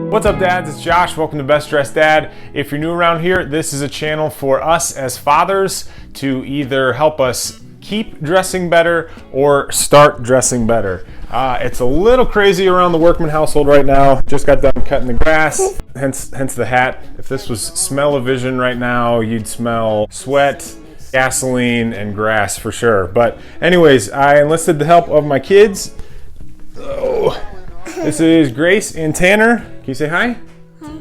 What's up, dads? It's Josh. Welcome to Best Dressed Dad. If you're new around here, this is a channel for us as fathers to either help us keep dressing better or start dressing better. It's a little crazy around the Workman household right now. Just got done cutting the grass, hence the hat. If this was smell-o-vision right now, you'd smell sweat, gasoline, and grass for sure. But anyways, I enlisted the help of my kids. Oh, this is Grace and Tanner. Can you say hi? Hi.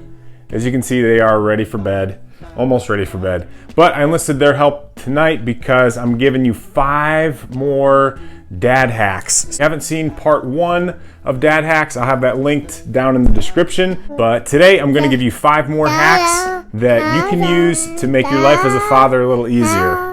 As you can see, they are ready for bed, almost ready for bed. But I enlisted their help tonight because I'm giving you 5 more dad hacks. If you haven't seen part 1 of dad hacks, I'll have that linked down in the description. But today I'm going to give you 5 more hacks that you can use to make your life as a father a little easier.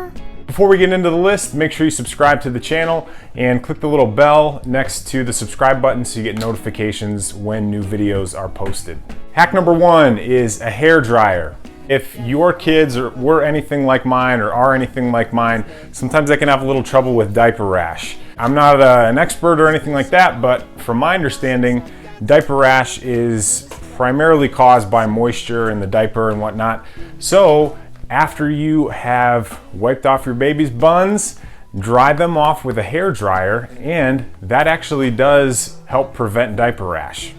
Before we get into the list, make sure you subscribe to the channel and click the little bell next to the subscribe button so you get notifications when new videos are posted. Hack number 1 is a hair dryer. If your kids were anything like mine or are anything like mine, sometimes they can have a little trouble with diaper rash. I'm not an expert or anything like that, but from my understanding, diaper rash is primarily caused by moisture in the diaper and whatnot. So after you have wiped off your baby's buns, dry them off with a hair dryer, and that actually does help prevent diaper rash.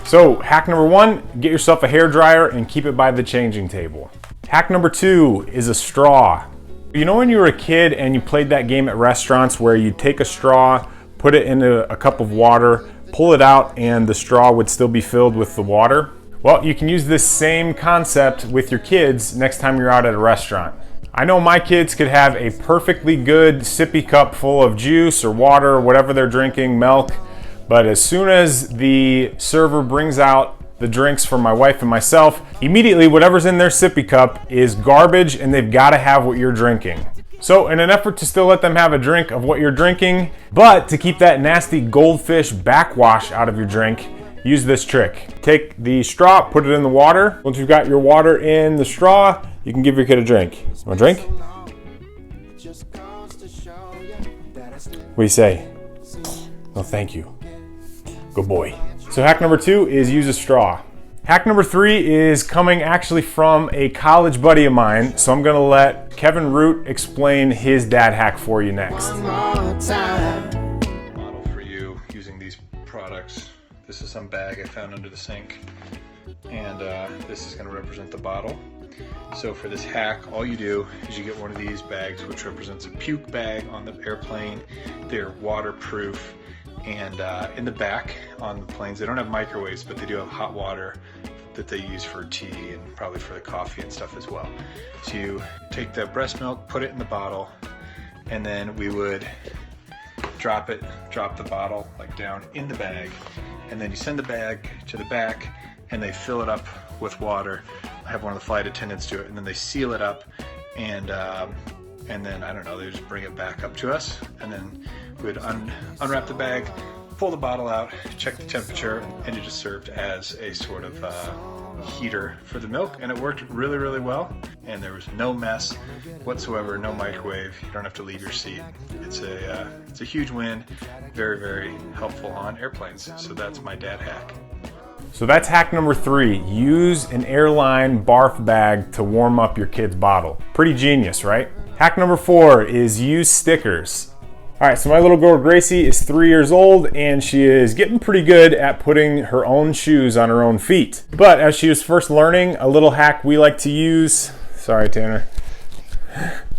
So hack number 1, get yourself a hair dryer and keep it by the changing table. Hack number 2 is a straw. You know when you were a kid and you played that game at restaurants where you take a straw, put it into a cup of water, pull it out, and the straw would still be filled with the water? Well, you can use this same concept with your kids next time you're out at a restaurant. I know my kids could have a perfectly good sippy cup full of juice or water or whatever they're drinking, milk, but as soon as the server brings out the drinks for my wife and myself, immediately whatever's in their sippy cup is garbage and they've got to have what you're drinking. So in an effort to still let them have a drink of what you're drinking, but to keep that nasty goldfish backwash out of your drink, use this trick. Take the straw, put it in the water. Once you've got your water in the straw, you can give your kid a drink. You want a drink? What do you say? Oh, thank you. Good boy. So hack number 2 is use a straw. Hack number 3 is coming actually from a college buddy of mine. So I'm gonna let Kevin Root explain his dad hack for you next. Model for you using these products. This is some bag I found under the sink, and this is going to represent the bottle. So for this hack, all you do is you get one of these bags, which represents a puke bag on the airplane. They're waterproof, and in the back on the planes, they don't have microwaves, but they do have hot water that they use for tea and probably for the coffee and stuff as well. So you take the breast milk, put it in the bottle, and then we would drop the bottle like down in the bag, and then you send the bag to the back and they fill it up with water. I have one of the flight attendants do it, and then they seal it up, and then I don't know, they just bring it back up to us, and then we'd unwrap the bag, pull the bottle out, check the temperature, and it just served as a sort of heater for the milk, and it worked really, really well, and there was no mess whatsoever, no microwave. You don't have to leave your seat. It's a huge win, very, very helpful on airplanes. So that's my dad hack. So that's hack number 3. Use an airline barf bag to warm up your kid's bottle. Pretty genius, right? Hack number 4 is use stickers. All right, so my little girl Gracie is 3 years old, and she is getting pretty good at putting her own shoes on her own feet. But as she was first learning, a little hack we like to use, sorry Tanner.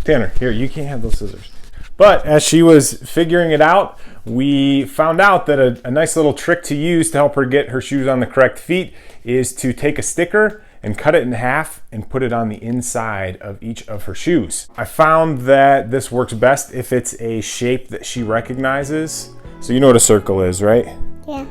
Tanner, here, you can't have those scissors. But as she was figuring it out, we found out that a nice little trick to use to help her get her shoes on the correct feet is to take a sticker and cut it in half and put it on the inside of each of her shoes. I found that this works best if it's a shape that she recognizes. So you know what a circle is, right? Yeah.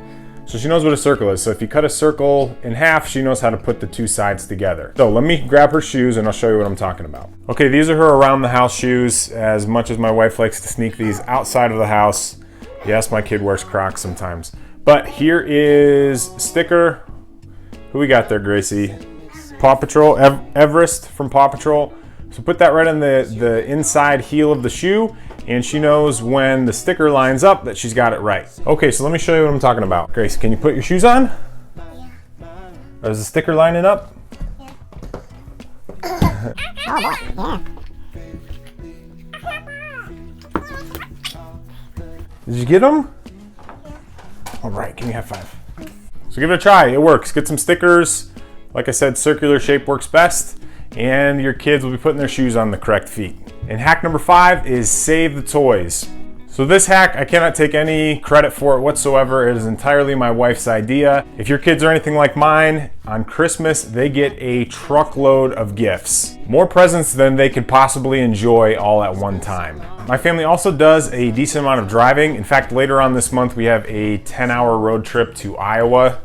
So she knows what a circle is. So if you cut a circle in half, she knows how to put the 2 sides together. So let me grab her shoes and I'll show you what I'm talking about. Okay, these are her around the house shoes. As much as my wife likes to sneak these outside of the house, yes, my kid wears Crocs sometimes. But here is sticker. Who we got there, Gracie? Paw Patrol, Everest from Paw Patrol. So put that right on the inside heel of the shoe, and she knows when the sticker lines up that she's got it right. Okay, so let me show you what I'm talking about. Grace, can you put your shoes on? Yeah. Is the sticker lining up? Oh boy, yeah. Did you get them? All right, give me a high five. So give it a try, it works. Get some stickers. Like I said, circular shape works best, and your kids will be putting their shoes on the correct feet. And hack number 5 is save the toys. So this hack, I cannot take any credit for it whatsoever. It is entirely my wife's idea. If your kids are anything like mine, on Christmas, they get a truckload of gifts. More presents than they could possibly enjoy all at one time. My family also does a decent amount of driving. In fact, later on this month, we have a 10-hour road trip to Iowa.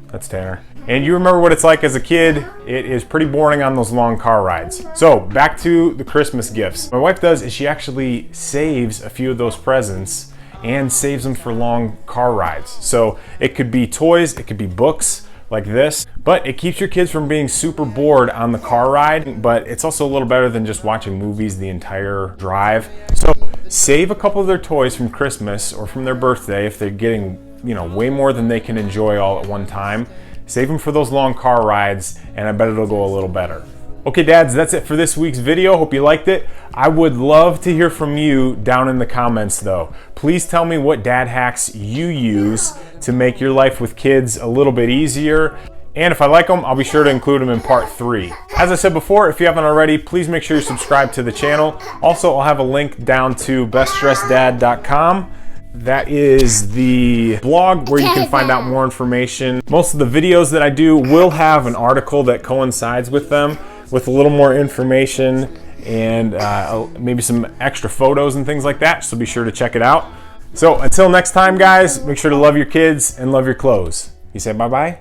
That's Tanner. And you remember what it's like as a kid. It is pretty boring on those long car rides. So back to the Christmas gifts. My wife does is she actually saves a few of those presents and saves them for long car rides. So it could be toys, it could be books like this, but it keeps your kids from being super bored on the car ride, but it's also a little better than just watching movies the entire drive. So save a couple of their toys from Christmas or from their birthday if they're getting, way more than they can enjoy all at one time. Save them for those long car rides, and I bet it'll go a little better. Okay, dads, that's it for this week's video. Hope you liked it. I would love to hear from you down in the comments, though. Please tell me what dad hacks you use to make your life with kids a little bit easier. And if I like them, I'll be sure to include them in part 3. As I said before, if you haven't already, please make sure you subscribe to the channel. Also, I'll have a link down to bestdresseddad.com. That is the blog where you can find out more information. Most of the videos that I do will have an article that coincides with them with a little more information and maybe some extra photos and things like that, so be sure to check it out. So until next time, guys, make sure to love your kids and love your clothes. You say bye-bye?